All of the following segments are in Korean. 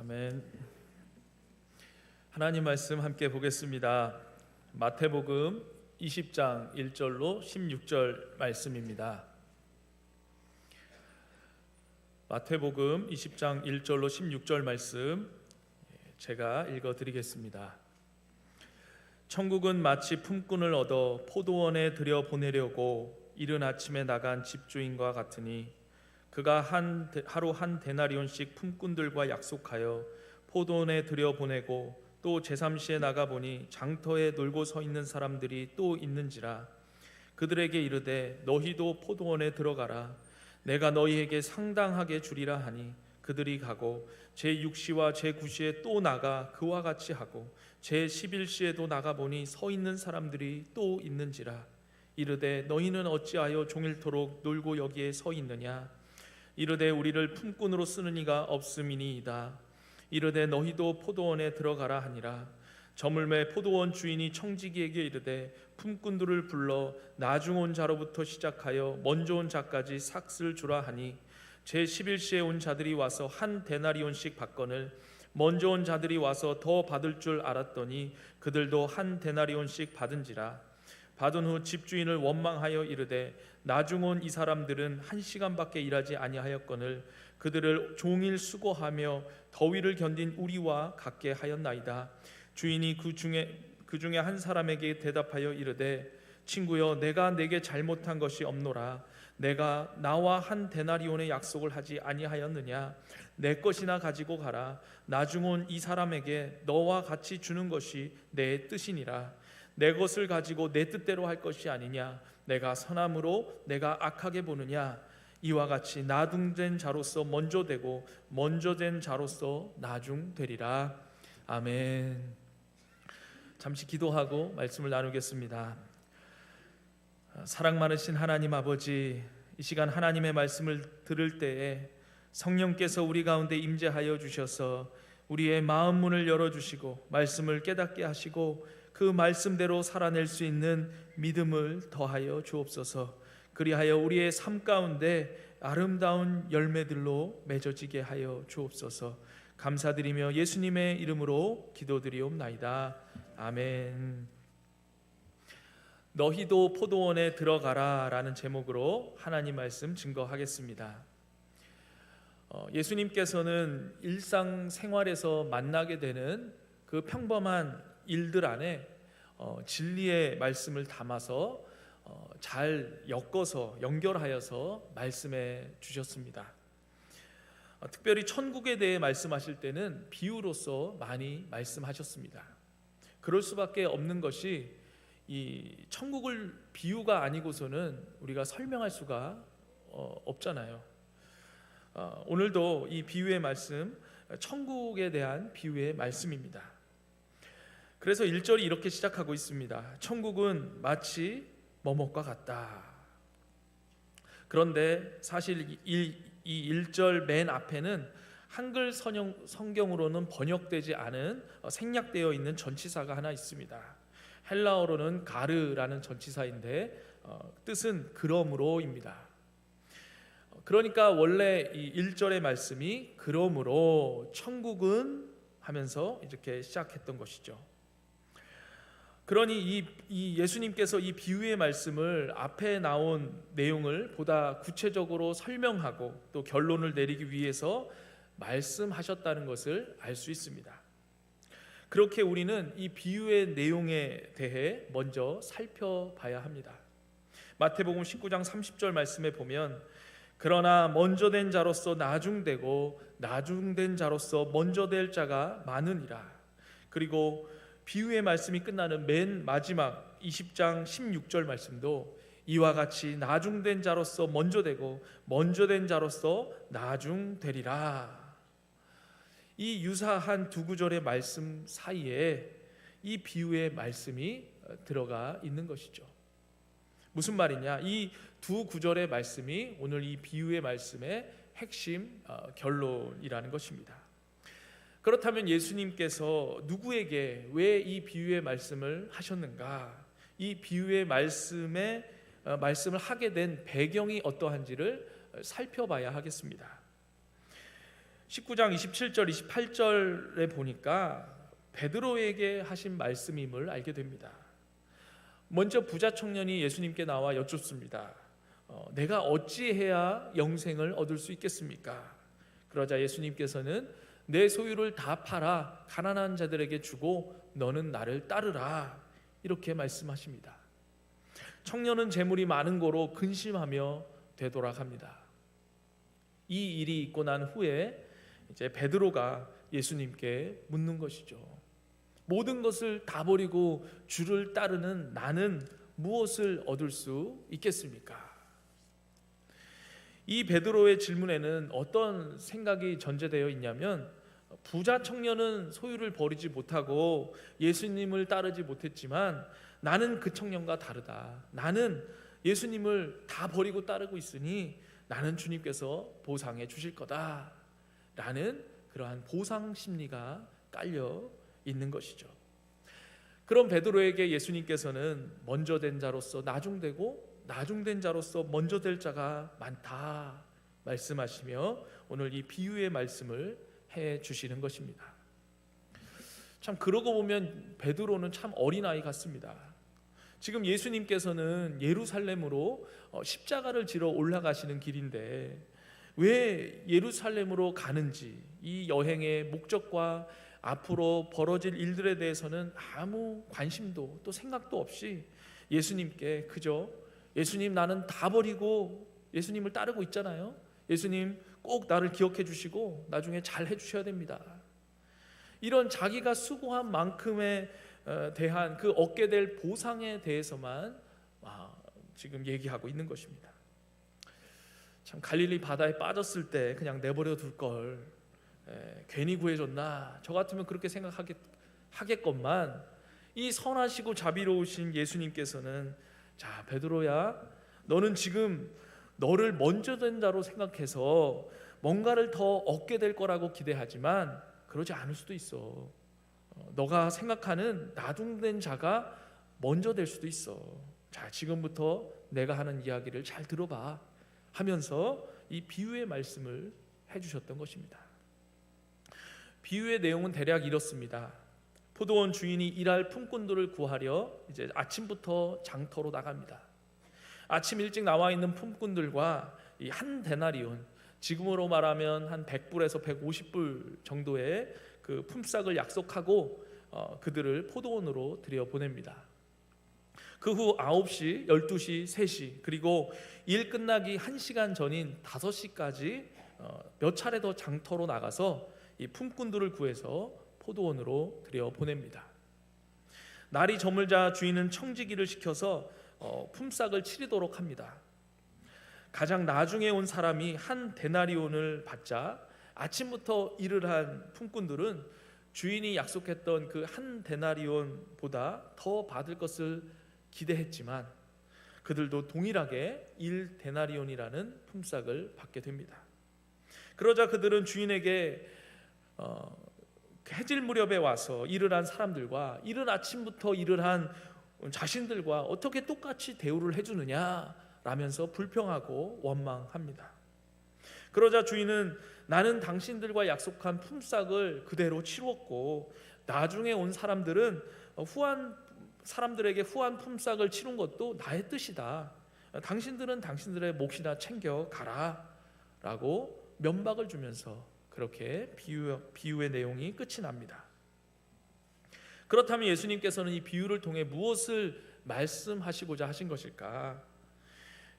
아멘. 하나님 말씀 함께 보겠습니다. 마태복음 20장 1절로 16절 말씀입니다. 마태복음 20장 1절로 16절 말씀 제가 읽어드리겠습니다. 천국은 마치 품꾼을 얻어 포도원에 들여보내려고 이른 아침에 나간 집주인과 같으니 그가 하루 한 데나리온씩 품꾼들과 약속하여 포도원에 들여보내고 또 제3시에 나가보니 장터에 놀고 서 있는 사람들이 또 있는지라. 그들에게 이르되 너희도 포도원에 들어가라. 내가 너희에게 상당하게 주리라 하니 그들이 가고 제6시와 제9시에 또 나가 그와 같이 하고 제11시에도 나가보니 서 있는 사람들이 또 있는지라. 이르되 너희는 어찌하여 종일토록 놀고 여기에 서 있느냐. 이르되 우리를 품꾼으로 쓰는 이가 없음이니이다. 이르되 너희도 포도원에 들어가라 하니라. 저물매 포도원 주인이 청지기에게 이르되 품꾼들을 불러 나중 온 자로부터 시작하여 먼저 온 자까지 삭슬 주라 하니 제11시에 온 자들이 와서 한 데나리온씩 받거늘 먼저 온 자들이 와서 더 받을 줄 알았더니 그들도 한 데나리온씩 받은지라. 받은 후 집주인을 원망하여 이르되 나중 온 이 사람들은 1시간밖에 일하지 아니하였거늘 그들을 종일 수고하며 더위를 견딘 우리와 같게 하였나이다. 주인이 그 중에 한 사람에게 대답하여 이르되 친구여, 내가 내게 잘못한 것이 없노라. 내가 나와 한 데나리온의 약속을 하지 아니하였느냐. 내 것이나 가지고 가라. 나중 온 이 사람에게 너와 같이 주는 것이 내 뜻이니라. 내 것을 가지고 내 뜻대로 할 것이 아니냐. 내가 선함으로 내가 악하게 보느냐. 이와 같이 나중된 자로서 먼저 되고 먼저 된 자로서 나중 되리라. 아멘. 잠시 기도하고 말씀을 나누겠습니다. 사랑 많으신 하나님 아버지, 이 시간 하나님의 말씀을 들을 때에 성령께서 우리 가운데 임재하여 주셔서 우리의 마음 문을 열어주시고 말씀을 깨닫게 하시고 그 말씀대로 살아낼 수 있는 믿음을 더하여 주옵소서. 그리하여 우리의 삶 가운데 아름다운 열매들로 맺어지게 하여 주옵소서. 감사드리며 예수님의 이름으로 기도드리옵나이다. 아멘. 너희도 포도원에 들어가라 라는 제목으로 하나님 말씀 증거하겠습니다. 예수님께서는 일상생활에서 만나게 되는 그 평범한 일들 안에 진리의 말씀을 담아서 잘 엮어서 연결하여서 말씀해 주셨습니다. 특별히 천국에 대해 말씀하실 때는 비유로서 많이 말씀하셨습니다. 그럴 수밖에 없는 것이 이 천국을 비유가 아니고서는 우리가 설명할 수가 없잖아요. 오늘도 이 비유의 말씀, 천국에 대한 비유의 말씀입니다. 그래서 1절이 이렇게 시작하고 있습니다. 천국은 마치 뭐뭇과 같다. 그런데 사실 이 1절 맨 앞에는 한글 성경으로는 번역되지 않은 생략되어 있는 전치사가 하나 있습니다. 헬라어로는 가르라는 전치사인데 뜻은 그러므로입니다. 그러니까 원래 이 1절의 말씀이 그러므로 천국은 하면서 이렇게 시작했던 것이죠. 그러니 이 예수님께서 이 비유의 말씀을 앞에 나온 내용을 보다 구체적으로 설명하고 또 결론을 내리기 위해서 말씀하셨다는 것을 알 수 있습니다. 그렇게 우리는 이 비유의 내용에 대해 먼저 살펴봐야 합니다. 마태복음 19장 30절 말씀에 보면 그러나 먼저 된 자로서 나중되고 나중된 자로서 먼저 될 자가 많으니라. 그리고 비유의 말씀이 끝나는 맨 마지막 20장 16절 말씀도 이와 같이 나중된 자로서 먼저 되고 먼저 된 자로서 나중되리라. 이 유사한 두 구절의 말씀 사이에 이 비유의 말씀이 들어가 있는 것이죠. 무슨 말이냐? 이 두 구절의 말씀이 오늘 이 비유의 말씀의 핵심 결론이라는 것입니다. 그렇다면 예수님께서 누구에게 왜 이 비유의 말씀을 하셨는가? 이 비유의 말씀을 하게 된 배경이 어떠한지를 살펴봐야 하겠습니다. 19장 27절 28절에 보니까 베드로에게 하신 말씀임을 알게 됩니다. 먼저 부자 청년이 예수님께 나와 여쭙습니다. 내가 어찌해야 영생을 얻을 수 있겠습니까? 그러자 예수님께서는 내 소유를 다 팔아 가난한 자들에게 주고 너는 나를 따르라, 이렇게 말씀하십니다. 청년은 재물이 많은 거로 근심하며 되돌아갑니다. 이 일이 있고 난 후에 이제 베드로가 예수님께 묻는 것이죠. 모든 것을 다 버리고 주를 따르는 나는 무엇을 얻을 수 있겠습니까? 이 베드로의 질문에는 어떤 생각이 전제되어 있냐면, 부자 청년은 소유를 버리지 못하고 예수님을 따르지 못했지만 나는 그 청년과 다르다. 나는 예수님을 다 버리고 따르고 있으니 나는 주님께서 보상해 주실 거다 라는 그러한 보상 심리가 깔려 있는 것이죠. 그런 베드로에게 예수님께서는 먼저 된 자로서 나중되고 나중된 자로서 먼저 될 자가 많다 말씀하시며 오늘 이 비유의 말씀을 해 주시는 것입니다. 참 그러고 보면 베드로는 참 어린아이 같습니다. 지금 예수님께서는 예루살렘으로 십자가를 지러 올라가시는 길인데 왜 예루살렘으로 가는지, 이 여행의 목적과 앞으로 벌어질 일들에 대해서는 아무 관심도 또 생각도 없이 예수님께 그저 예수님 나는 다 버리고 예수님을 따르고 있잖아요. 예수님 꼭 나를 기억해 주시고 나중에 잘 해주셔야 됩니다. 이런 자기가 수고한 만큼에 대한 그 얻게 될 보상에 대해서만 지금 얘기하고 있는 것입니다. 참 갈릴리 바다에 빠졌을 때 그냥 내버려 둘 걸 괜히 구해줬나, 저 같으면 그렇게 생각하겠건만 이 선하시고 자비로우신 예수님께서는 자 베드로야, 너는 지금 너를 먼저 된 자로 생각해서 뭔가를 더 얻게 될 거라고 기대하지만 그러지 않을 수도 있어. 너가 생각하는 나중된 자가 먼저 될 수도 있어. 자 지금부터 내가 하는 이야기를 잘 들어봐 하면서 이 비유의 말씀을 해주셨던 것입니다. 비유의 내용은 대략 이렇습니다. 포도원 주인이 일할 품꾼들을 구하려 이제 아침부터 장터로 나갑니다. 아침 일찍 나와 있는 품꾼들과 이 한 데나리온, 지금으로 말하면 한 100불에서 150불 정도의 그 품삯을 약속하고 그들을 포도원으로 들여보냅니다. 그 후 9시, 12시, 3시 그리고 일 끝나기 1시간 전인 5시까지 몇 차례 더 장터로 나가서 이 품꾼들을 구해서 포도원으로 들여보냅니다. 날이 저물자 주인은 청지기를 시켜서 품삯을 치르도록 합니다. 가장 나중에 온 사람이 한 데나리온을 받자 아침부터 일을 한 품꾼들은 주인이 약속했던 그 한 데나리온보다 더 받을 것을 기대했지만 그들도 동일하게 1 데나리온이라는 품삯을 받게 됩니다. 그러자 그들은 주인에게 해질 무렵에 와서 일을 한 사람들과 이른 아침부터 일을 한 자신들과 어떻게 똑같이 대우를 해주느냐 라면서 불평하고 원망합니다. 그러자 주인은 나는 당신들과 약속한 품삯을 그대로 치루었고 나중에 온 사람들은 사람들에게 후한 품삯을 치룬 것도 나의 뜻이다. 당신들은 당신들의 몫이나 챙겨 가라 라고 면박을 주면서 그렇게 비유의 내용이 끝이 납니다. 그렇다면 예수님께서는 이 비유를 통해 무엇을 말씀하시고자 하신 것일까?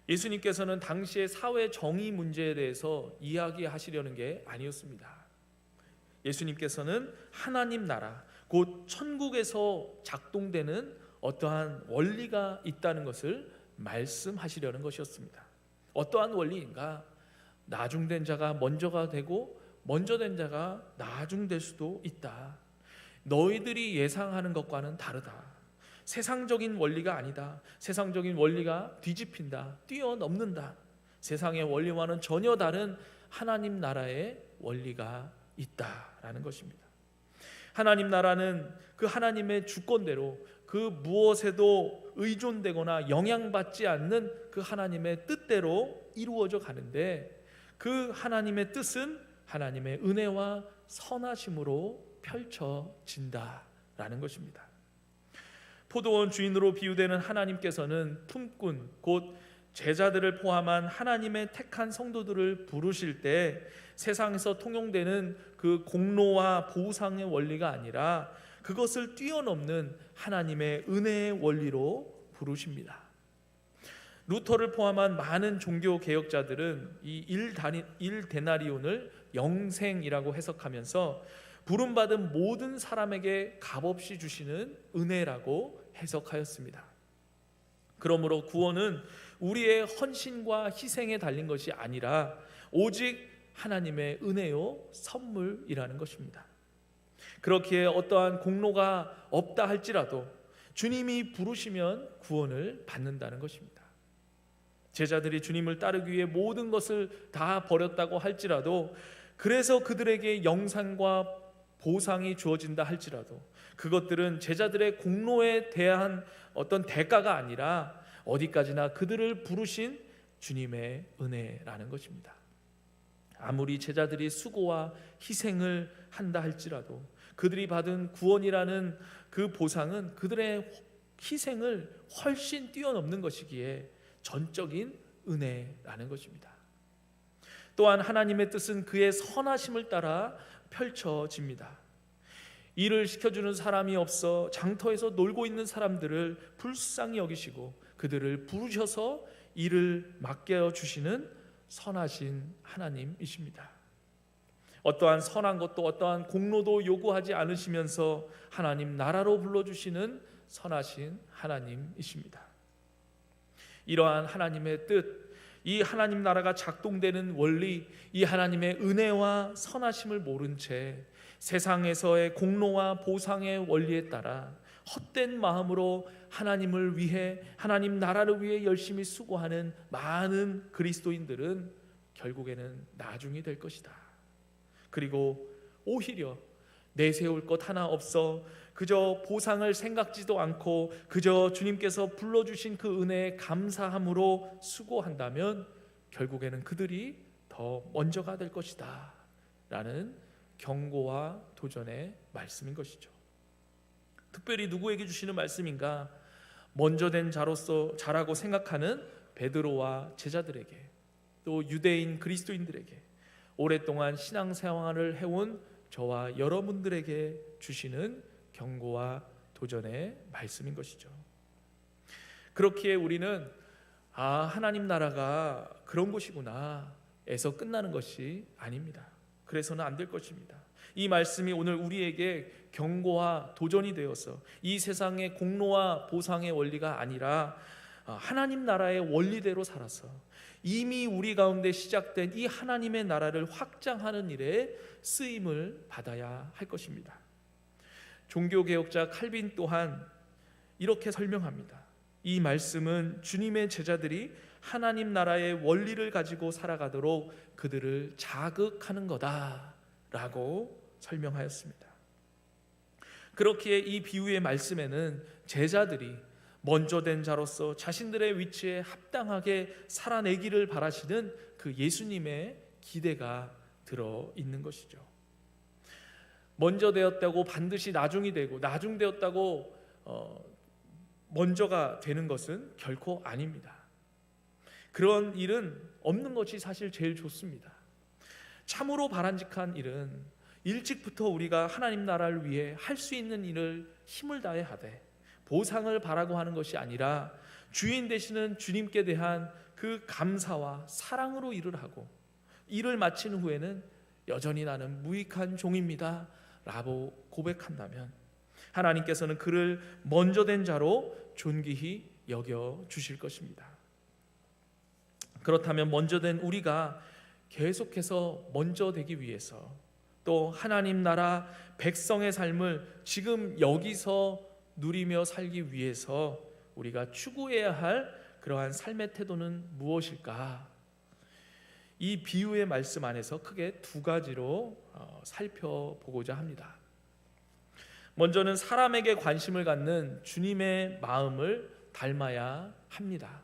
예수님께서는 당시의 사회 정의 문제에 대해서 이야기하시려는 게 아니었습니다. 예수님께서는 하나님 나라, 곧 천국에서 작동되는 어떠한 원리가 있다는 것을 말씀하시려는 것이었습니다. 어떠한 원리인가? 나중된 자가 먼저가 되고 먼저 된 자가 나중될 수도 있다. 너희들이 예상하는 것과는 다르다. 세상적인 원리가 아니다. 세상적인 원리가 뒤집힌다, 뛰어넘는다. 세상의 원리와는 전혀 다른 하나님 나라의 원리가 있다라는 것입니다. 하나님 나라는 그 하나님의 주권대로 그 무엇에도 의존되거나 영향받지 않는 그 하나님의 뜻대로 이루어져 가는데 그 하나님의 뜻은 하나님의 은혜와 선하심으로 펼쳐진다라는 것입니다. 포도원 주인으로 비유되는 하나님께서는 품꾼 곧 제자들을 포함한 하나님의 택한 성도들을 부르실 때 세상에서 통용되는 그 공로와 보상의 원리가 아니라 그것을 뛰어넘는 하나님의 은혜의 원리로 부르십니다. 루터를 포함한 많은 종교 개혁자들은 이 1데나리온을 영생이라고 해석하면서 부름받은 모든 사람에게 값없이 주시는 은혜라고 해석하였습니다. 그러므로 구원은 우리의 헌신과 희생에 달린 것이 아니라 오직 하나님의 은혜요 선물이라는 것입니다. 그렇기에 어떠한 공로가 없다 할지라도 주님이 부르시면 구원을 받는다는 것입니다. 제자들이 주님을 따르기 위해 모든 것을 다 버렸다고 할지라도, 그래서 그들에게 영상과 보상이 주어진다 할지라도 그것들은 제자들의 공로에 대한 어떤 대가가 아니라 어디까지나 그들을 부르신 주님의 은혜라는 것입니다. 아무리 제자들이 수고와 희생을 한다 할지라도 그들이 받은 구원이라는 그 보상은 그들의 희생을 훨씬 뛰어넘는 것이기에 전적인 은혜라는 것입니다. 또한 하나님의 뜻은 그의 선하심을 따라 펼쳐집니다. 일을 시켜주는 사람이 없어 장터에서 놀고 있는 사람들을 불쌍히 여기시고 그들을 부르셔서 일을 맡겨주시는 선하신 하나님이십니다. 어떠한 선한 것도 어떠한 공로도 요구하지 않으시면서 하나님 나라로 불러주시는 선하신 하나님이십니다. 이러한 하나님의 뜻, 이 하나님 나라가 작동되는 원리, 이 하나님의 은혜와 선하심을 모른 채 세상에서의 공로와 보상의 원리에 따라 헛된 마음으로 하나님을 위해, 하나님 나라를 위해 열심히 수고하는 많은 그리스도인들은 결국에는 나중이 될 것이다. 그리고 오히려 내세울 것 하나 없어 그저 보상을 생각지도 않고 그저 주님께서 불러주신 그 은혜에 감사함으로 수고한다면 결국에는 그들이 더 먼저가 될 것이다 라는 경고와 도전의 말씀인 것이죠. 특별히 누구에게 주시는 말씀인가? 먼저 된 자라고 생각하는 베드로와 제자들에게, 또 유대인 그리스도인들에게, 오랫동안 신앙생활을 해온 저와 여러분들에게 주시는 경고와 도전의 말씀인 것이죠. 그렇기에 우리는 하나님 나라가 그런 곳이구나 에서 끝나는 것이 아닙니다. 그래서는 안 될 것입니다. 이 말씀이 오늘 우리에게 경고와 도전이 되어서 이 세상의 공로와 보상의 원리가 아니라 하나님 나라의 원리대로 살아서 이미 우리 가운데 시작된 이 하나님의 나라를 확장하는 일에 쓰임을 받아야 할 것입니다. 종교개혁자 칼빈 또한 이렇게 설명합니다. 이 말씀은 주님의 제자들이 하나님 나라의 원리를 가지고 살아가도록 그들을 자극하는 거다라고 설명하였습니다. 그렇기에 이 비유의 말씀에는 제자들이 먼저 된 자로서 자신들의 위치에 합당하게 살아내기를 바라시는 그 예수님의 기대가 들어있는 것이죠. 먼저 되었다고 반드시 나중이 되고 나중 되었다고 먼저가 되는 것은 결코 아닙니다. 그런 일은 없는 것이 사실 제일 좋습니다. 참으로 바람직한 일은 일찍부터 우리가 하나님 나라를 위해 할 수 있는 일을 힘을 다해 하되 보상을 바라고 하는 것이 아니라 주인 되시는 주님께 대한 그 감사와 사랑으로 일을 하고 일을 마친 후에는 여전히 나는 무익한 종입니다 라고 고백한다면 하나님께서는 그를 먼저 된 자로 존귀히 여겨 주실 것입니다. 그렇다면 먼저 된 우리가 계속해서 먼저 되기 위해서 또 하나님 나라 백성의 삶을 지금 여기서 누리며 살기 위해서 우리가 추구해야 할 그러한 삶의 태도는 무엇일까? 이 비유의 말씀 안에서 크게 두 가지로 살펴보고자 합니다. 먼저는 사람에게 관심을 갖는 주님의 마음을 닮아야 합니다.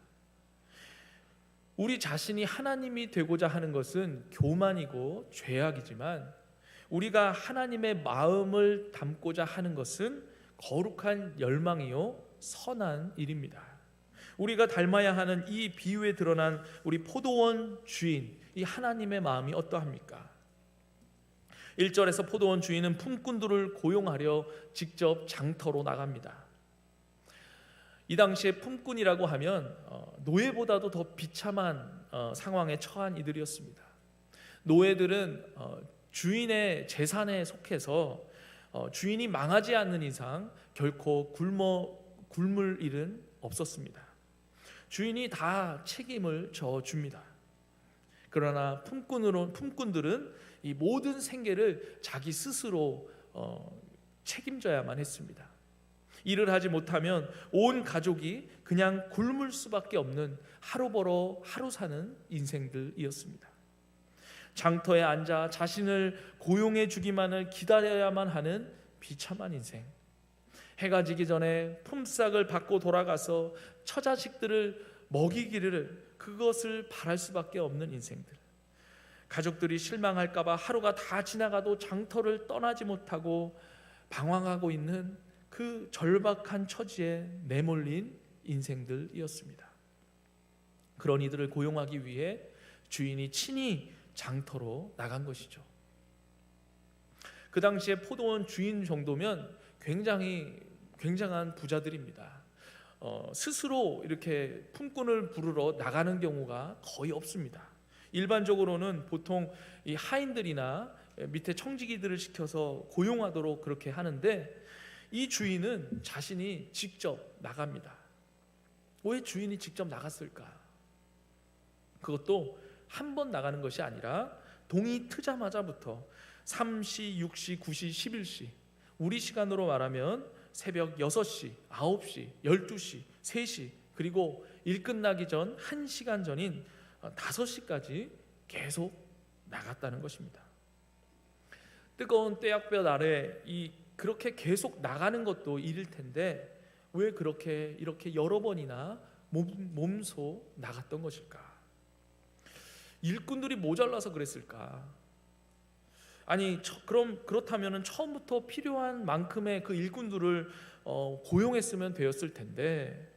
우리 자신이 하나님이 되고자 하는 것은 교만이고 죄악이지만, 우리가 하나님의 마음을 담고자 하는 것은 거룩한 열망이요 선한 일입니다. 우리가 닮아야 하는 이 비유에 드러난 우리 포도원 주인, 이 하나님의 마음이 어떠합니까? 1절에서 포도원 주인은 품꾼들을 고용하려 직접 장터로 나갑니다. 이 당시에 품꾼이라고 하면 노예보다도 더 비참한 상황에 처한 이들이었습니다. 노예들은 주인의 재산에 속해서 주인이 망하지 않는 이상 결코 굶을 일은 없었습니다. 주인이 다 책임을 져줍니다. 그러나 품꾼들은 이 모든 생계를 자기 스스로 책임져야만 했습니다. 일을 하지 못하면 온 가족이 그냥 굶을 수밖에 없는 하루 벌어 하루 사는 인생들이었습니다. 장터에 앉아 자신을 고용해 주기만을 기다려야만 하는 비참한 인생. 해가 지기 전에 품삯을 받고 돌아가서 처자식들을 먹이기를, 그것을 바랄 수밖에 없는 인생들. 가족들이 실망할까 봐 하루가 다 지나가도 장터를 떠나지 못하고 방황하고 있는 그 절박한 처지에 내몰린 인생들이었습니다. 그런 이들을 고용하기 위해 주인이 친히 장터로 나간 것이죠. 그 당시에 포도원 주인 정도면 굉장한 부자들입니다. 스스로 이렇게 품꾼을 부르러 나가는 경우가 거의 없습니다. 일반적으로는 보통 이 하인들이나 밑에 청지기들을 시켜서 고용하도록 그렇게 하는데, 이 주인은 자신이 직접 나갑니다. 왜 주인이 직접 나갔을까? 그것도 한 번 나가는 것이 아니라 동이 트자마자부터 3시, 6시, 9시, 11시, 우리 시간으로 말하면 새벽 6시, 9시, 12시, 3시, 그리고 일 끝나기 전 1시간 전인 5시까지 계속 나갔다는 것입니다. 뜨거운 떼약볕 아래 그렇게 계속 나가는 것도 일일 텐데, 왜 그렇게 이렇게 여러 번이나 몸소 나갔던 것일까? 일꾼들이 모자라서 그랬을까? 아니, 그렇다면 처음부터 필요한 만큼의 그 일꾼들을 고용했으면 되었을 텐데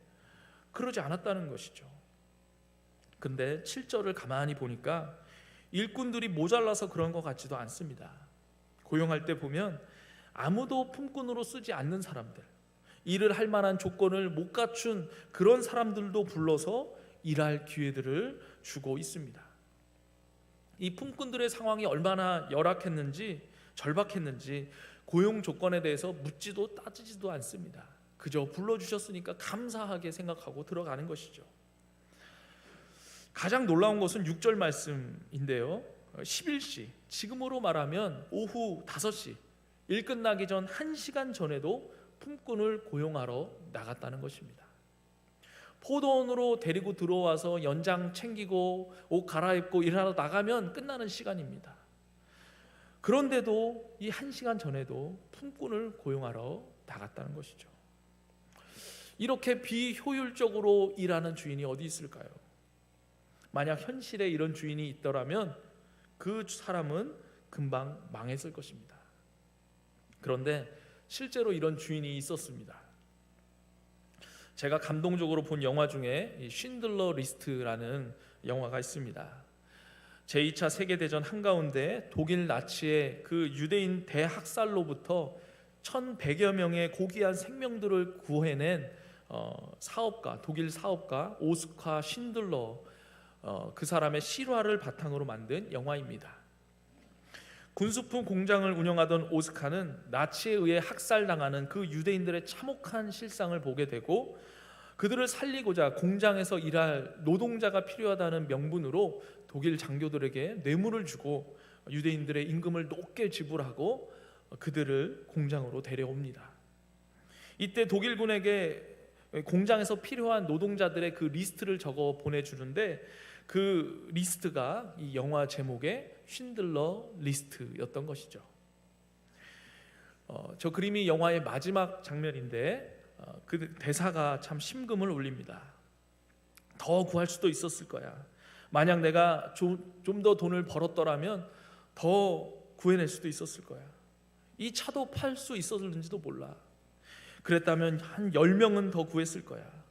그러지 않았다는 것이죠. 근데 7절을 가만히 보니까 일꾼들이 모자라서 그런 것 같지도 않습니다. 고용할 때 보면 아무도 품꾼으로 쓰지 않는 사람들, 일을 할 만한 조건을 못 갖춘 그런 사람들도 불러서 일할 기회들을 주고 있습니다. 이 품꾼들의 상황이 얼마나 열악했는지, 절박했는지 고용 조건에 대해서 묻지도 따지지도 않습니다. 그저 불러주셨으니까 감사하게 생각하고 들어가는 것이죠. 가장 놀라운 것은 6절 말씀인데요, 11시, 지금으로 말하면 오후 5시, 일 끝나기 전 1시간 전에도 품꾼을 고용하러 나갔다는 것입니다. 포도원으로 데리고 들어와서 연장 챙기고 옷 갈아입고 일하러 나가면 끝나는 시간입니다. 그런데도 이 1시간 전에도 품꾼을 고용하러 나갔다는 것이죠. 이렇게 비효율적으로 일하는 주인이 어디 있을까요? 만약 현실에 이런 주인이 있더라면 그 사람은 금방 망했을 것입니다. 그런데 실제로 이런 주인이 있었습니다. 제가 감동적으로 본 영화 중에 쉰들러 리스트라는 영화가 있습니다. 제2차 세계대전 한가운데 독일 나치의 그 유대인 대학살로부터 1,100여 명의 고귀한 생명들을 구해낸 독일 사업가 오스카 쉰들러, 그 사람의 실화를 바탕으로 만든 영화입니다. 군수품 공장을 운영하던 오스카는 나치에 의해 학살당하는 그 유대인들의 참혹한 실상을 보게 되고, 그들을 살리고자 공장에서 일할 노동자가 필요하다는 명분으로 독일 장교들에게 뇌물을 주고 유대인들의 임금을 높게 지불하고 그들을 공장으로 데려옵니다. 이때 독일군에게 공장에서 필요한 노동자들의 그 리스트를 적어 보내주는데, 그 리스트가 이 영화 제목의 쉰들러 리스트였던 것이죠. 저 그림이 영화의 마지막 장면인데 그 대사가 참 심금을 울립니다. 더 구할 수도 있었을 거야. 만약 내가 좀 더 돈을 벌었더라면 더 구해낼 수도 있었을 거야. 이 차도 팔 수 있었는지도 몰라. 그랬다면 한 10명은 더 구했을 거야.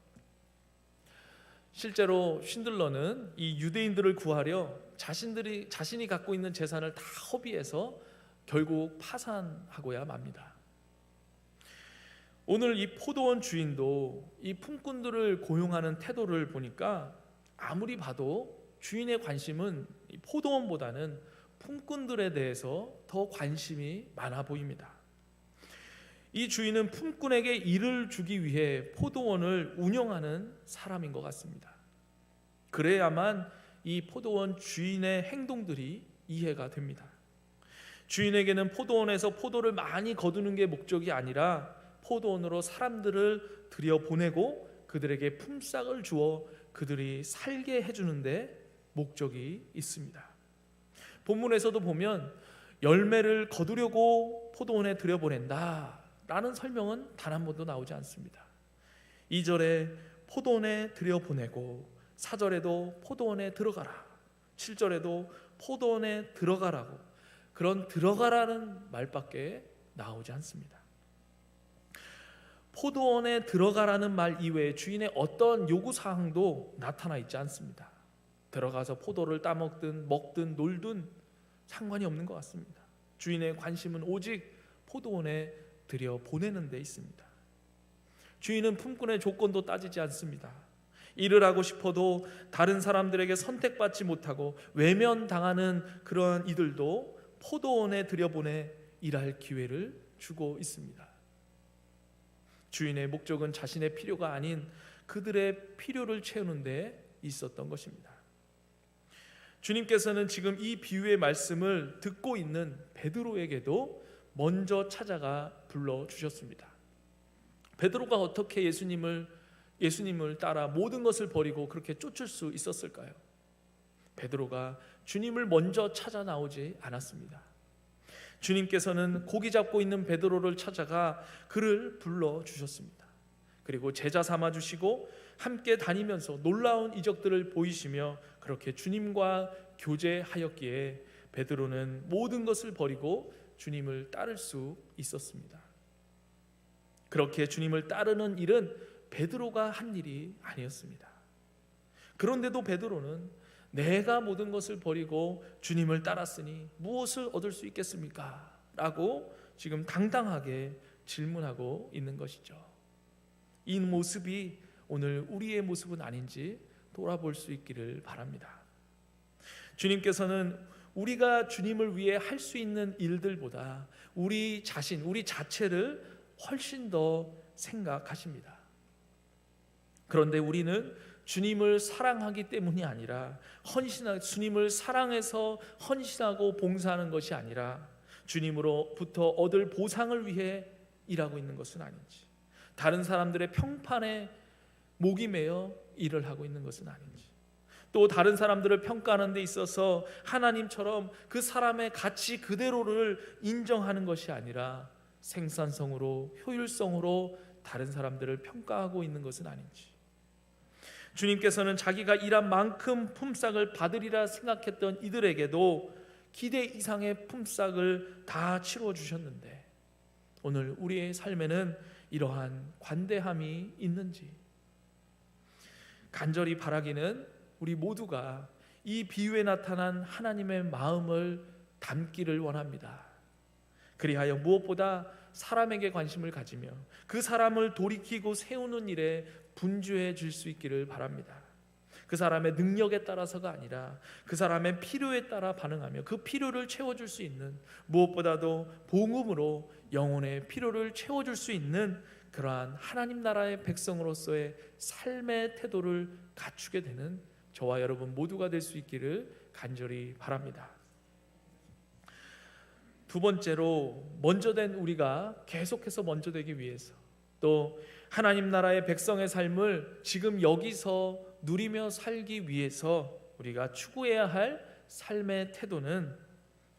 실제로 쉰들러는 이 유대인들을 구하려 자신이 갖고 있는 재산을 다 허비해서 결국 파산하고야 맙니다. 오늘 이 포도원 주인도 이 품꾼들을 고용하는 태도를 보니까 아무리 봐도 주인의 관심은 이 포도원보다는 품꾼들에 대해서 더 관심이 많아 보입니다. 이 주인은 품꾼에게 일을 주기 위해 포도원을 운영하는 사람인 것 같습니다. 그래야만 이 포도원 주인의 행동들이 이해가 됩니다. 주인에게는 포도원에서 포도를 많이 거두는 게 목적이 아니라 포도원으로 사람들을 들여보내고 그들에게 품삯을 주어 그들이 살게 해주는데 목적이 있습니다. 본문에서도 보면 열매를 거두려고 포도원에 들여보낸다 라는 설명은 단 한 번도 나오지 않습니다. 2절에 포도원에 들여보내고 4절에도 포도원에 들어가라, 7절에도 포도원에 들어가라고, 그런 들어가라는 말밖에 나오지 않습니다. 포도원에 들어가라는 말 이외에 주인의 어떤 요구사항도 나타나 있지 않습니다. 들어가서 포도를 따먹든 먹든 놀든 상관이 없는 것 같습니다. 주인의 관심은 오직 포도원에 들여보내는 데 있습니다. 주인은 품꾼의 조건도 따지지 않습니다. 일을 하고 싶어도 다른 사람들에게 선택받지 못하고 외면당하는 그러한 이들도 포도원에 들여보내 일할 기회를 주고 있습니다. 주인의 목적은 자신의 필요가 아닌 그들의 필요를 채우는 데 있었던 것입니다. 주님께서는 지금 이 비유의 말씀을 듣고 있는 베드로에게도 먼저 찾아가 불러주셨습니다. 베드로가 어떻게 예수님을 따라 모든 것을 버리고 그렇게 쫓을 수 있었을까요? 베드로가 주님을 먼저 찾아 나오지 않았습니다. 주님께서는 고기 잡고 있는 베드로를 찾아가 그를 불러주셨습니다. 그리고 제자 삼아주시고 함께 다니면서 놀라운 이적들을 보이시며 그렇게 주님과 교제하였기에 베드로는 모든 것을 버리고 주님을 따를 수 있었습니다. 그렇게 주님을 따르는 일은 베드로가 한 일이 아니었습니다. 그런데도 베드로는 내가 모든 것을 버리고 주님을 따랐으니 무엇을 얻을 수 있겠습니까? 라고 지금 당당하게 질문하고 있는 것이죠. 이 모습이 오늘 우리의 모습은 아닌지 돌아볼 수 있기를 바랍니다. 주님께서는 우리가 주님을 위해 할 수 있는 일들보다 우리 자신, 우리 자체를 훨씬 더 생각하십니다. 그런데 우리는 주님을 사랑하기 때문이 아니라 주님을 사랑해서 헌신하고 봉사하는 것이 아니라 주님으로부터 얻을 보상을 위해 일하고 있는 것은 아닌지, 다른 사람들의 평판에 목이 메어 일을 하고 있는 것은 아닌지, 또 다른 사람들을 평가하는 데 있어서 하나님처럼 그 사람의 가치 그대로를 인정하는 것이 아니라 생산성으로, 효율성으로 다른 사람들을 평가하고 있는 것은 아닌지, 주님께서는 자기가 일한 만큼 품삯을 받으리라 생각했던 이들에게도 기대 이상의 품삯을 다 치루어 주셨는데 오늘 우리의 삶에는 이러한 관대함이 있는지 간절히 바라기는 우리 모두가 이 비유에 나타난 하나님의 마음을 담기를 원합니다. 그리하여 무엇보다 사람에게 관심을 가지며 그 사람을 돌이키고 세우는 일에 분주해 질 수 있기를 바랍니다. 그 사람의 능력에 따라서가 아니라 그 사람의 필요에 따라 반응하며 그 필요를 채워줄 수 있는, 무엇보다도 복음으로 영혼의 필요를 채워줄 수 있는 그러한 하나님 나라의 백성으로서의 삶의 태도를 갖추게 되는 저와 여러분 모두가 될 수 있기를 간절히 바랍니다. 두 번째로, 먼저 된 우리가 계속해서 먼저 되기 위해서, 또 하나님 나라의 백성의 삶을 지금 여기서 누리며 살기 위해서 우리가 추구해야 할 삶의 태도는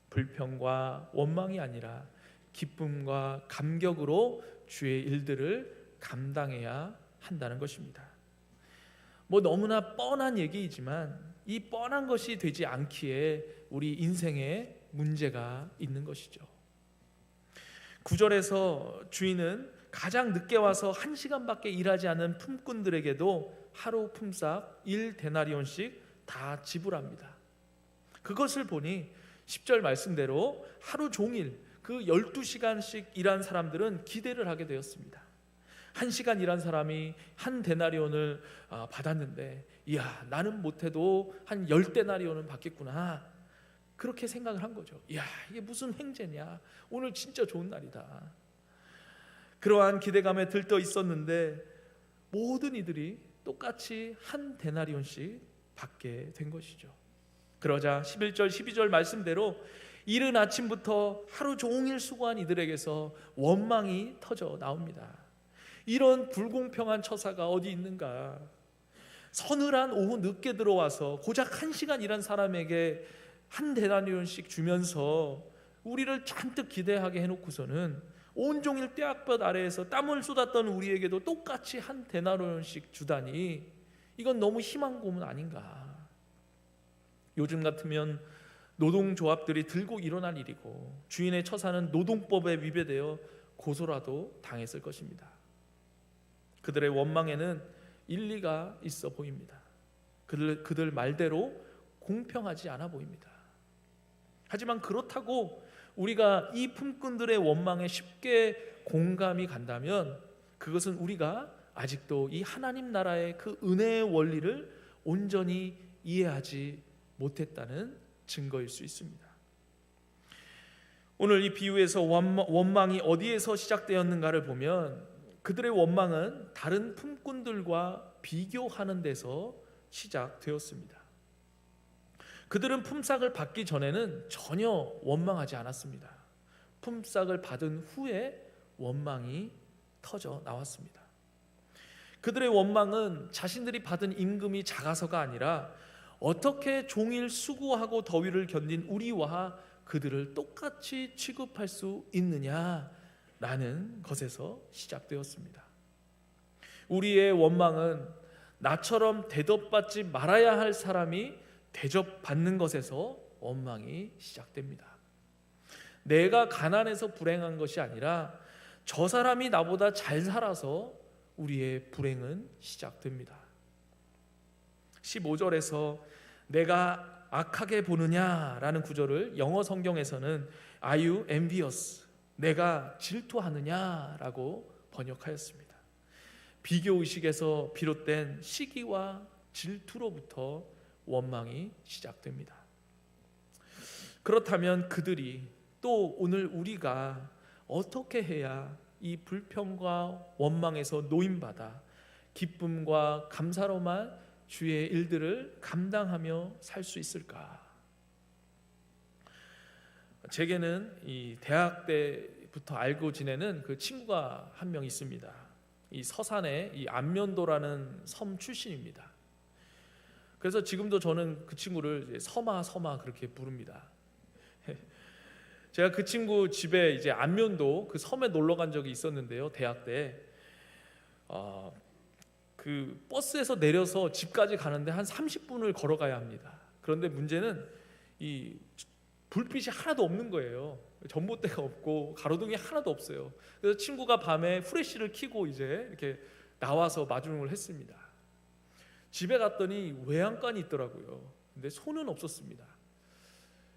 불평과 원망이 아니라 기쁨과 감격으로 주의 일들을 감당해야 한다는 것입니다. 너무나 뻔한 얘기이지만 이 뻔한 것이 되지 않기에 우리 인생에 문제가 있는 것이죠. 9절에서 주인은 가장 늦게 와서 1시간밖에 일하지 않은 품꾼들에게도 하루 품삯 1데나리온씩 다 지불합니다. 그것을 보니 10절 말씀대로 하루 종일 그 12시간씩 일한 사람들은 기대를 하게 되었습니다. 1시간 일한 사람이 1데나리온을 받았는데, 이야, 나는 못해도 한 10데나리온은 받겠구나, 그렇게 생각을 한 거죠. 이야, 이게 무슨 횡재냐, 오늘 진짜 좋은 날이다. 그러한 기대감에 들떠 있었는데 모든 이들이 똑같이 1데나리온씩 받게 된 것이죠. 그러자 11절 12절 말씀대로 이른 아침부터 하루 종일 수고한 이들에게서 원망이 터져 나옵니다. 이런 불공평한 처사가 어디 있는가? 서늘한 오후 늦게 들어와서 고작 1시간 일한 사람에게 1데나리온씩 주면서 우리를 잔뜩 기대하게 해놓고서는 온종일 떼약볕 아래에서 땀을 쏟았던 우리에게도 똑같이 1데나리온씩 주다니, 이건 너무 심한 고문 아닌가? 요즘 같으면 노동조합들이 들고 일어날 일이고 주인의 처사는 노동법에 위배되어 고소라도 당했을 것입니다. 그들의 원망에는 일리가 있어 보입니다. 그들 말대로 공평하지 않아 보입니다. 하지만 그렇다고 우리가 이 품꾼들의 원망에 쉽게 공감이 간다면 그것은 우리가 아직도 이 하나님 나라의 그 은혜의 원리를 온전히 이해하지 못했다는 증거일 수 있습니다. 오늘 이 비유에서 원망이 어디에서 시작되었는가를 보면 그들의 원망은 다른 품꾼들과 비교하는 데서 시작되었습니다. 그들은 품삯을 받기 전에는 전혀 원망하지 않았습니다. 품삯을 받은 후에 원망이 터져 나왔습니다. 그들의 원망은 자신들이 받은 임금이 작아서가 아니라 어떻게 종일 수고하고 더위를 견딘 우리와 그들을 똑같이 취급할 수 있느냐라는 것에서 시작되었습니다. 우리의 원망은 나처럼 대접받지 말아야 할 사람이 대접받는 것에서 원망이 시작됩니다. 내가 가난해서 불행한 것이 아니라 저 사람이 나보다 잘 살아서 우리의 불행은 시작됩니다. 15절에서 내가 악하게 보느냐라는 구절을 영어 성경에서는 Are you envious? 내가 질투하느냐라고 번역하였습니다. 비교의식에서 비롯된 시기와 질투로부터 원망이 시작됩니다. 그렇다면 그들이 또 오늘 우리가 어떻게 해야 이 불평과 원망에서 노임받아 기쁨과 감사로만 주의 일들을 감당하며 살 수 있을까? 제게는 이 대학 때부터 알고 지내는 그 친구가 한 명 있습니다. 이 서산의 이 안면도라는 섬 출신입니다. 그래서 지금도 저는 그 친구를 서마 그렇게 부릅니다. 제가 그 친구 집에 이제 안면도 그 섬에 놀러 간 적이 있었는데요. 대학 때 그 버스에서 내려서 집까지 가는데 한 30분을 걸어가야 합니다. 그런데 문제는 이 불빛이 하나도 없는 거예요. 전봇대가 없고 가로등이 하나도 없어요. 그래서 친구가 밤에 후레쉬를 켜고 이제 이렇게 나와서 마중을 했습니다. 집에 갔더니 외양간이 있더라고요. 근데 손은 없었습니다.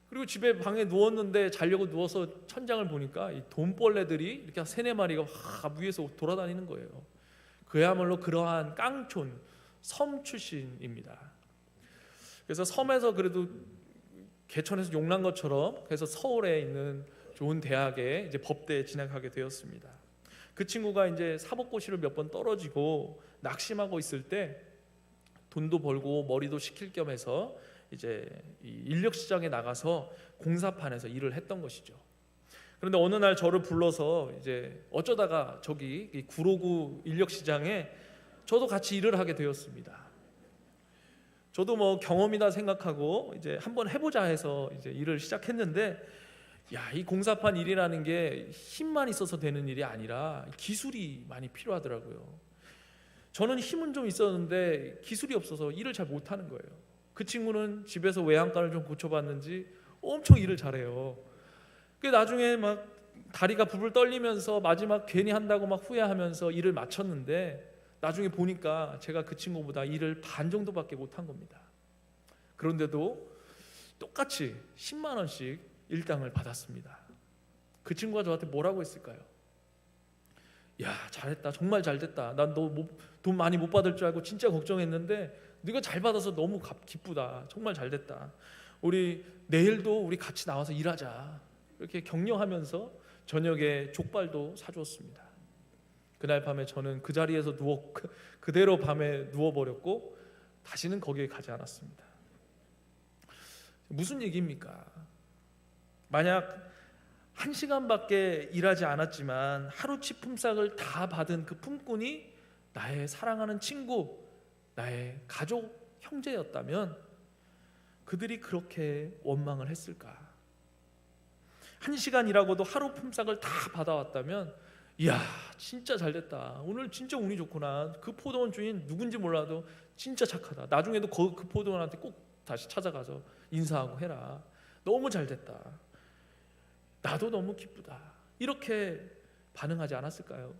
그리고 집에 방에 누웠는데 자려고 누워서 천장을 보니까 이 돈벌레들이 이렇게 3-4마리가 위에서 돌아다니는 거예요. 그야말로 그러한 깡촌 섬 출신입니다. 그래서 섬에서 그래도 개천에서 용난 것처럼 그래서 서울에 있는 좋은 대학에 이제 법대에 진학하게 되었습니다. 그 친구가 이제 사법고시를 몇 번 떨어지고 낙심하고 있을 때 돈도 벌고 머리도 식힐 겸 해서 이제 이 인력 시장에 나가서 공사판에서 일을 했던 것이죠. 그런데 어느 날 저를 불러서 이제 어쩌다가 저기 이 구로구 인력 시장에 저도 같이 일을 하게 되었습니다. 저도 뭐 경험이다 생각하고 이제 한번 해보자 해서 이제 일을 시작했는데, 야, 이 공사판 일이라는 게 힘만 있어서 되는 일이 아니라 기술이 많이 필요하더라고요. 저는 힘은 좀 있었는데 기술이 없어서 일을 잘 못하는 거예요. 그 친구는 집에서 외양간을 좀 고쳐봤는지 엄청 일을 잘해요. 그 나중에 막 다리가 부불 떨리면서 마지막 괜히 한다고 막 후회하면서 일을 마쳤는데 나중에 보니까 제가 그 친구보다 일을 반 정도밖에 못한 겁니다. 그런데도 똑같이 10만 원씩 일당을 받았습니다. 그 친구가 저한테 뭐라고 했을까요? 야, 잘했다, 정말 잘됐다. 난 너 돈 많이 못 받을 줄 알고 진짜 걱정했는데 네가 잘 받아서 너무 기쁘다. 정말 잘됐다. 우리 내일도 우리 같이 나와서 일하자. 이렇게 격려하면서 저녁에 족발도 사주었습니다. 그날 밤에 저는 그 자리에서 그대로 밤에 누워버렸고 다시는 거기에 가지 않았습니다. 무슨 얘기입니까? 만약 1시간밖에 일하지 않았지만 하루치 품삯을 다 받은 그 품꾼이 나의 사랑하는 친구, 나의 가족, 형제였다면 그들이 그렇게 원망을 했을까? 1시간 일하고도 하루 품삯을 다 받아왔다면 이야, 진짜 잘됐다. 오늘 진짜 운이 좋구나. 그 포도원 주인 누군지 몰라도 진짜 착하다. 나중에도 그 포도원한테 꼭 다시 찾아가서 인사하고 해라. 너무 잘됐다. 나도 너무 기쁘다. 이렇게 반응하지 않았을까요?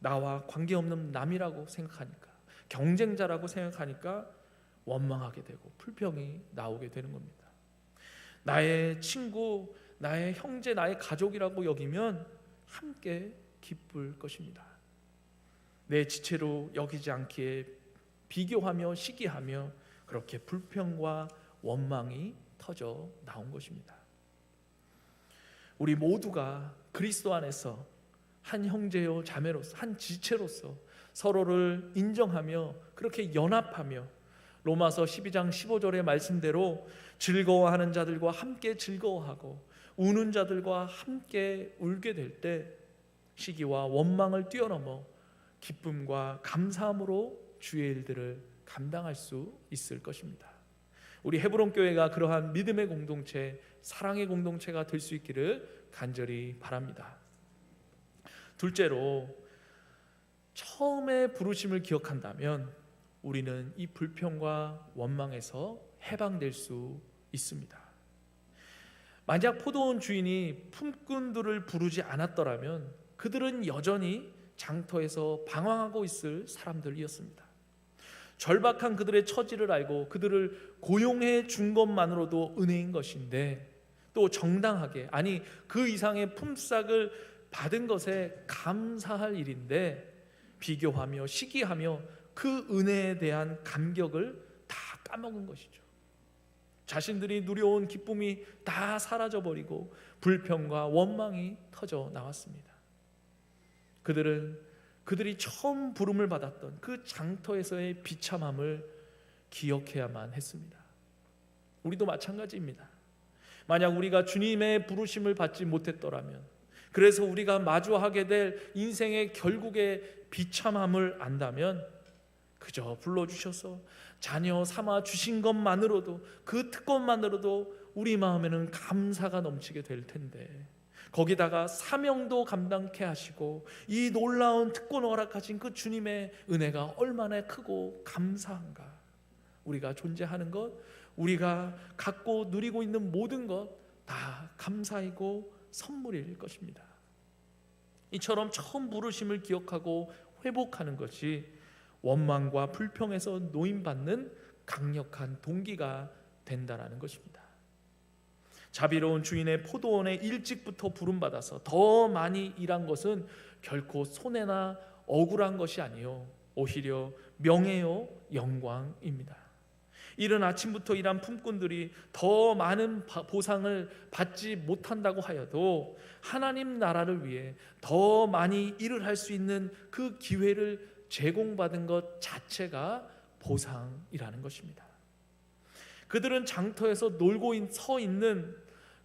나와 관계없는 남이라고 생각하니까, 경쟁자라고 생각하니까 원망하게 되고 불평이 나오게 되는 겁니다. 나의 친구, 나의 형제, 나의 가족이라고 여기면 함께 기쁠 것입니다. 내 지체로 여기지 않기에 비교하며 시기하며 그렇게 불평과 원망이 터져 나온 것입니다. 우리 모두가 그리스도 안에서 한 형제요 자매로서, 한 지체로서 서로를 인정하며 그렇게 연합하며 로마서 12장 15절의 말씀대로 즐거워하는 자들과 함께 즐거워하고 우는 자들과 함께 울게 될 때 시기와 원망을 뛰어넘어 기쁨과 감사함으로 주의 일들을 감당할 수 있을 것입니다. 우리 헤브론 교회가 그러한 믿음의 공동체, 사랑의 공동체가 될 수 있기를 간절히 바랍니다. 둘째로, 처음에 부르심을 기억한다면 우리는 이 불평과 원망에서 해방될 수 있습니다. 만약 포도원 주인이 품꾼들을 부르지 않았더라면 그들은 여전히 장터에서 방황하고 있을 사람들이었습니다. 절박한 그들의 처지를 알고 그들을 고용해 준 것만으로도 은혜인 것인데, 또 정당하게, 아니 그 이상의 품삯을 받은 것에 감사할 일인데 비교하며 시기하며 그 은혜에 대한 감격을 다 까먹은 것이죠. 자신들이 누려온 기쁨이 다 사라져버리고 불평과 원망이 터져 나왔습니다. 그들이 처음 부름을 받았던 그 장터에서의 비참함을 기억해야만 했습니다. 우리도 마찬가지입니다. 만약 우리가 주님의 부르심을 받지 못했더라면, 그래서 우리가 마주하게 될 인생의 결국의 비참함을 안다면 그저 불러주셔서 자녀 삼아 주신 것만으로도, 그 특권만으로도 우리 마음에는 감사가 넘치게 될 텐데, 거기다가 사명도 감당케 하시고 이 놀라운 특권을 허락하신 그 주님의 은혜가 얼마나 크고 감사한가. 우리가 존재하는 것, 우리가 갖고 누리고 있는 모든 것 다 감사이고 선물일 것입니다. 이처럼 처음 부르심을 기억하고 회복하는 것이 원망과 불평에서 노임받는 강력한 동기가 된다는 것입니다. 자비로운 주인의 포도원에 일찍부터 부름받아서 더 많이 일한 것은 결코 손해나 억울한 것이 아니요, 오히려 명예요 영광입니다. 이른 아침부터 일한 품꾼들이 더 많은 보상을 받지 못한다고 하여도 하나님 나라를 위해 더 많이 일을 할 수 있는 그 기회를 제공받은 것 자체가 보상이라는 것입니다. 그들은 장터에서 서 있는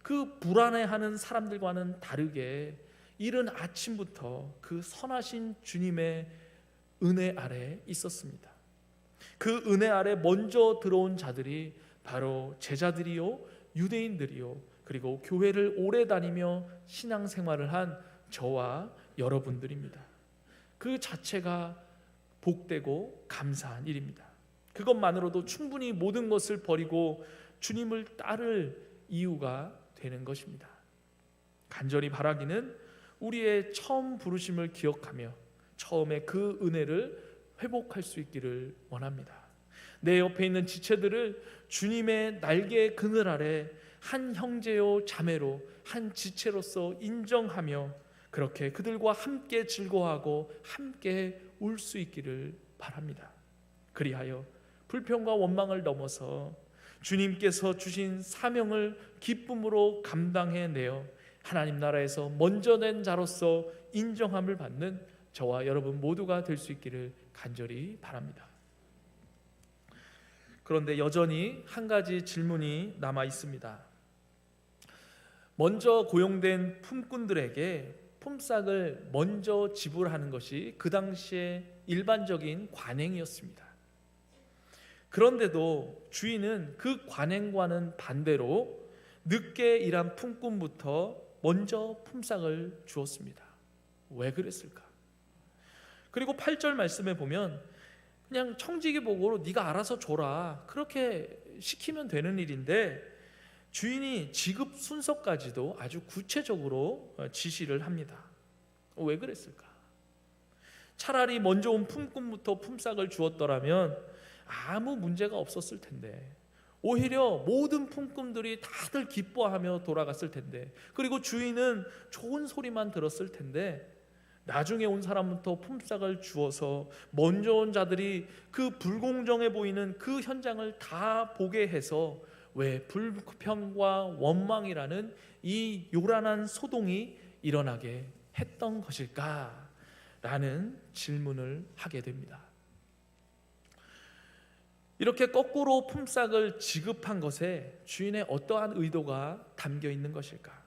그 불안해하는 사람들과는 다르게 이른 아침부터 그 선하신 주님의 은혜 아래 있었습니다. 그 은혜 아래 먼저 들어온 자들이 바로 제자들이요, 유대인들이요, 그리고 교회를 오래 다니며 신앙생활을 한 저와 여러분들입니다. 그 자체가 복되고 감사한 일입니다. 그것만으로도 충분히 모든 것을 버리고 주님을 따를 이유가 되는 것입니다. 간절히 바라기는 우리의 처음 부르심을 기억하며 처음에 그 은혜를 회복할 수 있기를 원합니다. 내 옆에 있는 지체들을 주님의 날개 그늘 아래 한 형제요 자매로, 한 지체로서 인정하며 그렇게 그들과 함께 즐거워하고 함께 울 수 있기를 바랍니다. 그리하여 불평과 원망을 넘어서 주님께서 주신 사명을 기쁨으로 감당해내어 하나님 나라에서 먼저 낸 자로서 인정함을 받는 저와 여러분 모두가 될 수 있기를 간절히 바랍니다. 그런데 여전히 한 가지 질문이 남아 있습니다. 먼저 고용된 품꾼들에게 품삯을 먼저 지불하는 것이 그 당시의 일반적인 관행이었습니다. 그런데도 주인은 그 관행과는 반대로 늦게 일한 품꾼부터 먼저 품삯을 주었습니다. 왜 그랬을까? 그리고 8절 말씀에 보면 그냥 청지기복으로 네가 알아서 줘라, 그렇게 시키면 되는 일인데 주인이 지급 순서까지도 아주 구체적으로 지시를 합니다. 왜 그랬을까? 차라리 먼저 온 품꾼부터 품삯을 주었더라면 아무 문제가 없었을 텐데, 오히려 모든 품꾼들이 다들 기뻐하며 돌아갔을 텐데, 그리고 주인은 좋은 소리만 들었을 텐데, 나중에 온 사람부터 품삯을 주어서 먼저 온 자들이 그 불공정해 보이는 그 현장을 다 보게 해서 왜 불평과 원망이라는 이 요란한 소동이 일어나게 했던 것일까? 라는 질문을 하게 됩니다. 이렇게 거꾸로 품삯을 지급한 것에 주인의 어떠한 의도가 담겨 있는 것일까?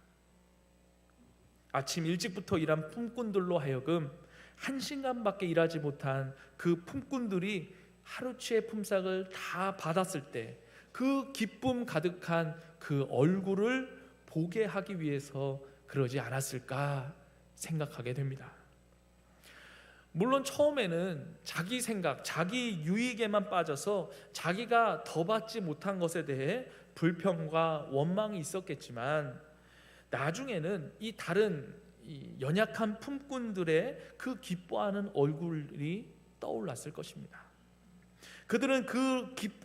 아침 일찍부터 일한 품꾼들로 하여금 한시간밖에 일하지 못한 그 품꾼들이 하루치의 품삯을 다 받았을 때 그 기쁨 가득한 그 얼굴을 보게 하기 위해서 그러지 않았을까 생각하게 됩니다. 물론 처음에는 자기 생각, 자기 유익에만 빠져서 자기가 더 받지 못한 것에 대해 불평과 원망이 있었겠지만, 나중에는 이 다른 연약한 품꾼들의 그 기뻐하는 얼굴이 떠올랐을 것입니다. 그들은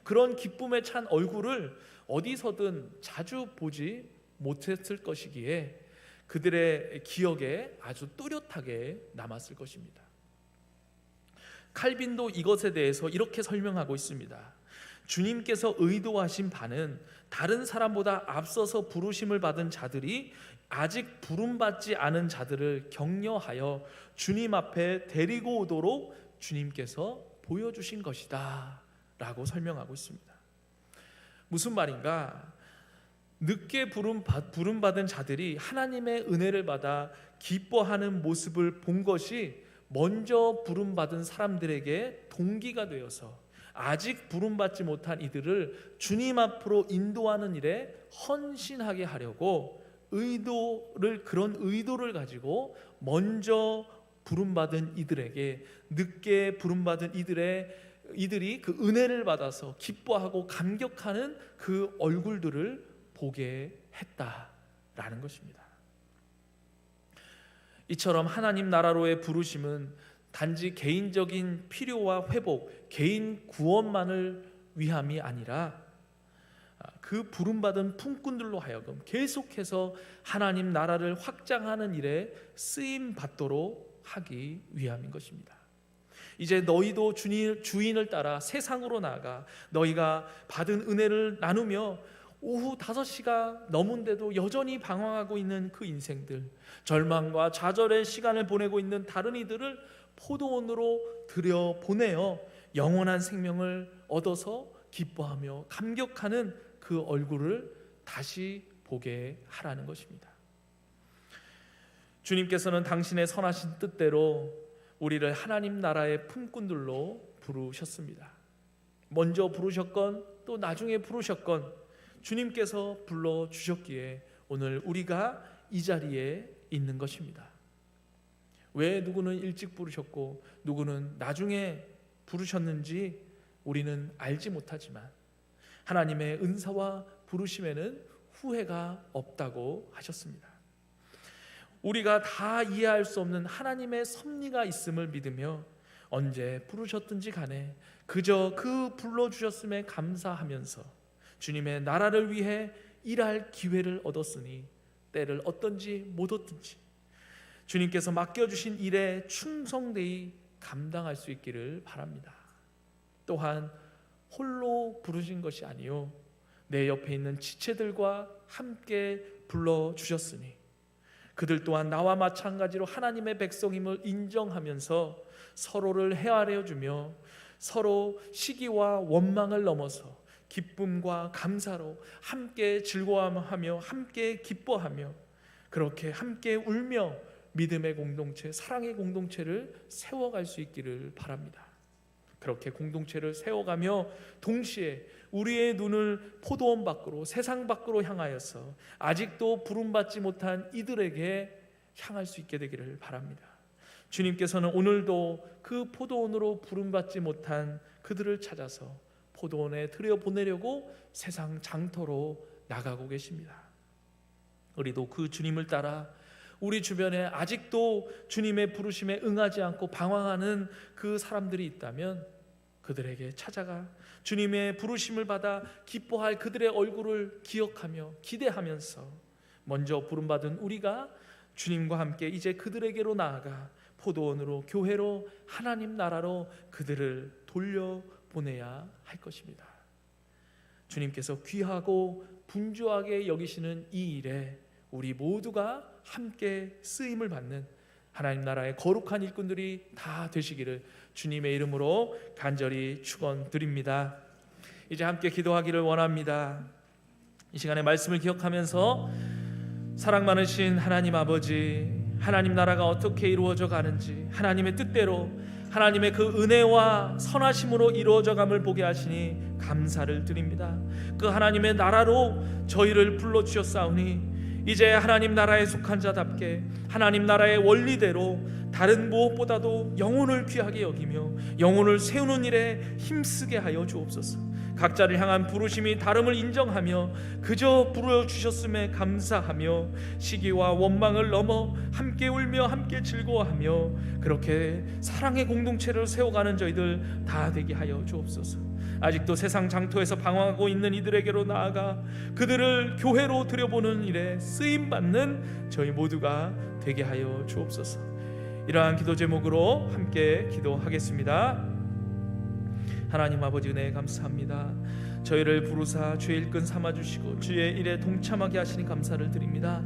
그런 기쁨에 찬 얼굴을 어디서든 자주 보지 못했을 것이기에 그들의 기억에 아주 뚜렷하게 남았을 것입니다. 칼빈도 이것에 대해서 이렇게 설명하고 있습니다. 주님께서 의도하신 바는 다른 사람보다 앞서서 부르심을 받은 자들이 아직 부름받지 않은 자들을 격려하여 주님 앞에 데리고 오도록 주님께서 보여주신 것이다 라고 설명하고 있습니다. 무슨 말인가? 늦게 부름받은 자들이 하나님의 은혜를 받아 기뻐하는 모습을 본 것이 먼저 부름받은 사람들에게 동기가 되어서 아직 부름받지 못한 이들을 주님 앞으로 인도하는 일에 헌신하게 하려고 그런 의도를 가지고 먼저 부름받은 이들에게, 늦게 부름받은 이들이 그 은혜를 받아서 기뻐하고 감격하는 그 얼굴들을 보게 했다라는 것입니다. 이처럼 하나님 나라로의 부르심은 단지 개인적인 필요와 회복, 개인 구원만을 위함이 아니라 그 부름받은 품꾼들로 하여금 계속해서 하나님 나라를 확장하는 일에 쓰임 받도록 하기 위함인 것입니다. 이제 너희도 주인을 따라 세상으로 나아가 너희가 받은 은혜를 나누며 오후 5시가 넘은데도 여전히 방황하고 있는 그 인생들, 절망과 좌절의 시간을 보내고 있는 다른 이들을 포도원으로 들여보내어 영원한 생명을 얻어서 기뻐하며 감격하는 그 얼굴을 다시 보게 하라는 것입니다. 주님께서는 당신의 선하신 뜻대로 우리를 하나님 나라의 품꾼들로 부르셨습니다. 먼저 부르셨건 또 나중에 부르셨건 주님께서 불러주셨기에 오늘 우리가 이 자리에 있는 것입니다. 왜 누구는 일찍 부르셨고 누구는 나중에 부르셨는지 우리는 알지 못하지만 하나님의 은사와 부르심에는 후회가 없다고 하셨습니다. 우리가 다 이해할 수 없는 하나님의 섭리가 있음을 믿으며 언제 부르셨든지 간에 그저 그 불러주셨음에 감사하면서 주님의 나라를 위해 일할 기회를 얻었으니 때를 얻든지 못 얻든지 주님께서 맡겨주신 일에 충성되이 감당할 수 있기를 바랍니다. 또한 홀로 부르신 것이 아니요 내 옆에 있는 지체들과 함께 불러주셨으니 그들 또한 나와 마찬가지로 하나님의 백성임을 인정하면서 서로를 헤아려 주며 서로 시기와 원망을 넘어서 기쁨과 감사로 함께 즐거워하며 함께 기뻐하며 그렇게 함께 울며 믿음의 공동체, 사랑의 공동체를 세워갈 수 있기를 바랍니다. 그렇게 공동체를 세워가며 동시에 우리의 눈을 포도원 밖으로, 세상 밖으로 향하여서 아직도 부름받지 못한 이들에게 향할 수 있게 되기를 바랍니다. 주님께서는 오늘도 그 포도원으로 부름받지 못한 그들을 찾아서 포도원에 들여보내려고 세상 장터로 나가고 계십니다. 우리도 그 주님을 따라 우리 주변에 아직도 주님의 부르심에 응하지 않고 방황하는 그 사람들이 있다면 그들에게 찾아가 주님의 부르심을 받아 기뻐할 그들의 얼굴을 기억하며 기대하면서 먼저 부름받은 우리가 주님과 함께 이제 그들에게로 나아가 포도원으로, 교회로, 하나님 나라로 그들을 돌려보내야 할 것입니다. 주님께서 귀하고 분주하게 여기시는 이 일에 우리 모두가 함께 쓰임을 받는 하나님 나라의 거룩한 일꾼들이 다 되시기를 주님의 이름으로 간절히 축원드립니다. 이제 함께 기도하기를 원합니다. 이 시간에 말씀을 기억하면서 사랑 많으신 하나님 아버지, 하나님 나라가 어떻게 이루어져 가는지 하나님의 뜻대로 하나님의 그 은혜와 선하심으로 이루어져감을 보게 하시니 감사를 드립니다. 그 하나님의 나라로 저희를 불러주셨사오니 이제 하나님 나라에 속한 자답게 하나님 나라의 원리대로 다른 무엇보다도 영혼을 귀하게 여기며 영혼을 세우는 일에 힘쓰게 하여 주옵소서. 각자를 향한 부르심이 다름을 인정하며 그저 부르주셨음에 감사하며 시기와 원망을 넘어 함께 울며 함께 즐거워하며 그렇게 사랑의 공동체를 세워가는 저희들 다 되게 하여 주옵소서. 아직도 세상 장터에서 방황하고 있는 이들에게로 나아가 그들을 교회로 들여보는 일에 쓰임받는 저희 모두가 되게 하여 주옵소서. 이러한 기도 제목으로 함께 기도하겠습니다. 하나님 아버지 은혜 감사합니다. 저희를 부르사 주의 일꾼 삼아주시고 주의 일에 동참하게 하시니 감사를 드립니다.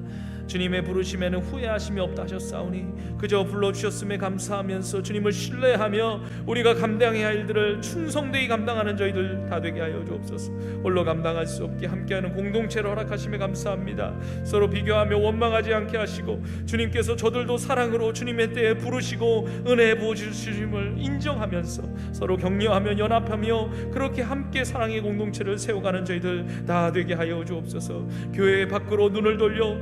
주님의 부르심에는 후회하심이 없다 하셨사오니 그저 불러주셨음에 감사하면서 주님을 신뢰하며 우리가 감당해야 할 일들을 충성되이 감당하는 저희들 다 되게 하여 주옵소서. 홀로 감당할 수 없게 함께하는 공동체를 허락하심에 감사합니다. 서로 비교하며 원망하지 않게 하시고 주님께서 저들도 사랑으로 주님의 때에 부르시고 은혜 부어주심을 인정하면서 서로 격려하며 연합하며 그렇게 함께 사랑의 공동체를 세워가는 저희들 다 되게 하여 주옵소서. 교회 밖으로 눈을 돌려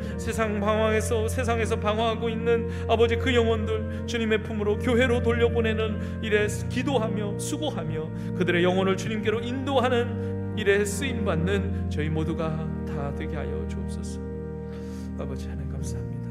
세상에서 방황하고 있는 아버지 그 영혼들 주님의 품으로 교회로 돌려보내는 일에 기도하며 수고하며 그들의 영혼을 주님께로 인도하는 일에 쓰임받는 저희 모두가 다 되게 하여 주옵소서. 아버지 하나님 감사합니다.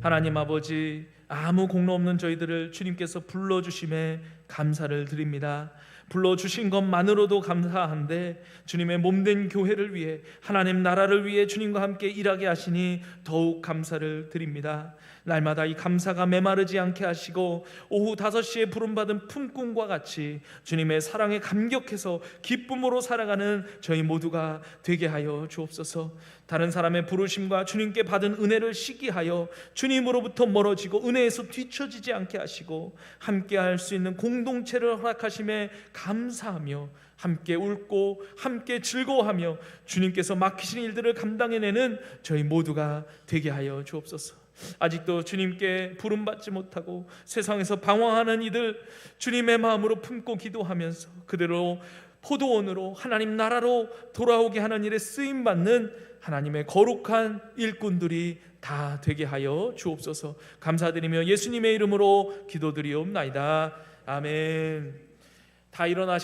하나님 아버지, 아무 공로 없는 저희들을 주님께서 불러주심에 감사를 드립니다. 불러주신 것만으로도 감사한데 주님의 몸된 교회를 위해 하나님 나라를 위해 주님과 함께 일하게 하시니 더욱 감사를 드립니다. 날마다 이 감사가 메마르지 않게 하시고 오후 5시에 부름받은 품꾼과 같이 주님의 사랑에 감격해서 기쁨으로 살아가는 저희 모두가 되게 하여 주옵소서. 다른 사람의 부르심과 주님께 받은 은혜를 시기하여 주님으로부터 멀어지고 은혜에서 뒤처지지 않게 하시고 함께 할 수 있는 공동체를 허락하심에 감사하며 함께 웃고 함께 즐거워하며 주님께서 맡기신 일들을 감당해내는 저희 모두가 되게 하여 주옵소서. 아직도 주님께 부름받지 못하고 세상에서 방황하는 이들 주님의 마음으로 품고 기도하면서 그대로 포도원으로 하나님 나라로 돌아오게 하는 일에 쓰임받는 하나님의 거룩한 일꾼들이 다 되게 하여 주옵소서. 감사드리며 예수님의 이름으로 기도드리옵나이다. 아멘. 다 일어나시